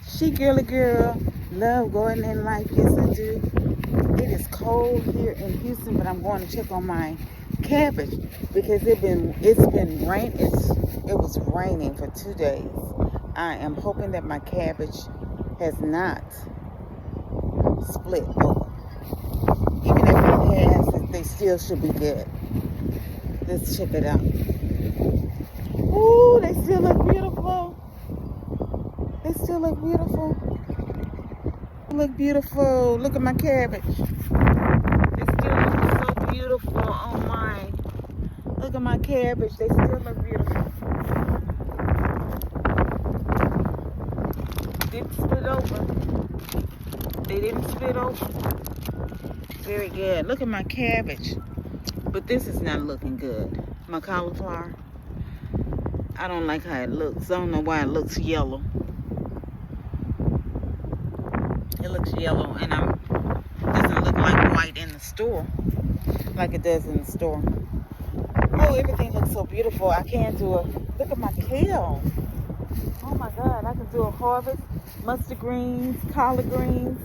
She girly girl, love going in life. Yes, I do. It is cold here in Houston, but I'm going to check on my cabbage because it's been rain. It was raining for 2 days. I am hoping that my cabbage has not split open. Even if it has, they still should be good. Let's check it out. Ooh, they still look beautiful. They still look beautiful. Look beautiful. Look at my cabbage. They still look so beautiful. Oh my. Look at my cabbage. They still look beautiful. Didn't split open. They didn't split open. Very good. Look at my cabbage. But this is not looking good. My cauliflower. I don't like how it looks. I don't know why it looks yellow. It looks yellow and it doesn't look like white in the store like it does in the store. Oh, everything looks so beautiful. I can do a look at my kale. Oh my God, I can do a harvest. Mustard greens, collard greens,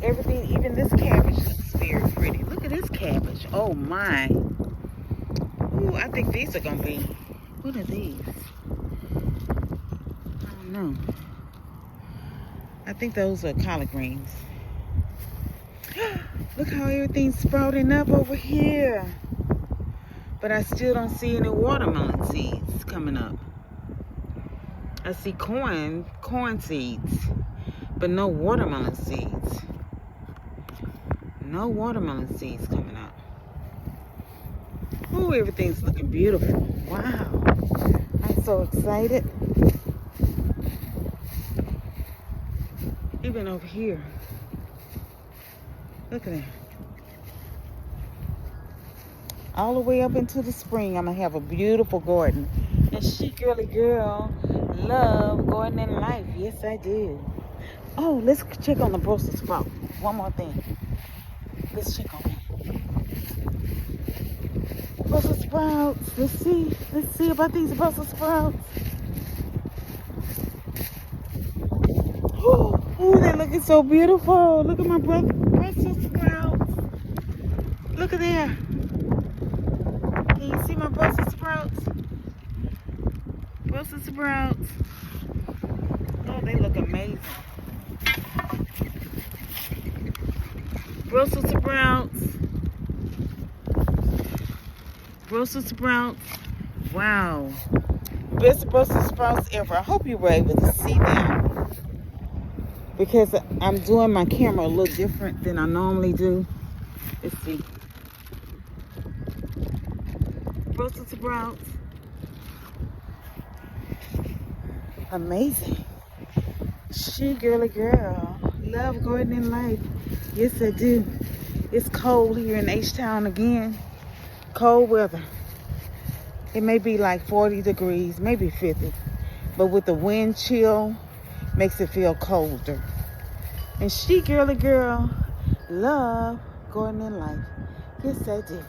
everything. Even this cabbage looks very pretty. Look at this cabbage. Oh my. Ooh, I think these are gonna be, what are these? I don't know. I think those are collard greens. Look how everything's sprouting up over here. But I still don't see any watermelon seeds coming up. I see corn seeds, but no watermelon seeds. No watermelon seeds coming up. Ooh, everything's looking beautiful. Wow. I'm so excited. Even over here. Look at that. All the way up into the spring, I'm going to have a beautiful garden. And she girly girl, love going in life. Yes, I do. Oh, let's check on the Brussels sprout. One more thing. Let's check on it. Brussels sprouts. Let's see about these Brussels sprouts. Ooh, they're looking so beautiful. Look at my Brussels sprouts. Look at there. Can you see my Brussels sprouts? Brussels sprouts. Oh, they look amazing. Brussels sprouts. Brussels sprouts. Wow. Best Brussels sprouts ever. I hope you were able to see them, because I'm doing my camera a little different than I normally do. Let's see. Brussels sprouts. Amazing. She girly girl. Love going in life. Yes, I do. It's cold here in H-Town again. Cold weather. It may be like 40 degrees, maybe 50. But with the wind chill, makes it feel colder. And she girly girl, love going in life. Yes, I do.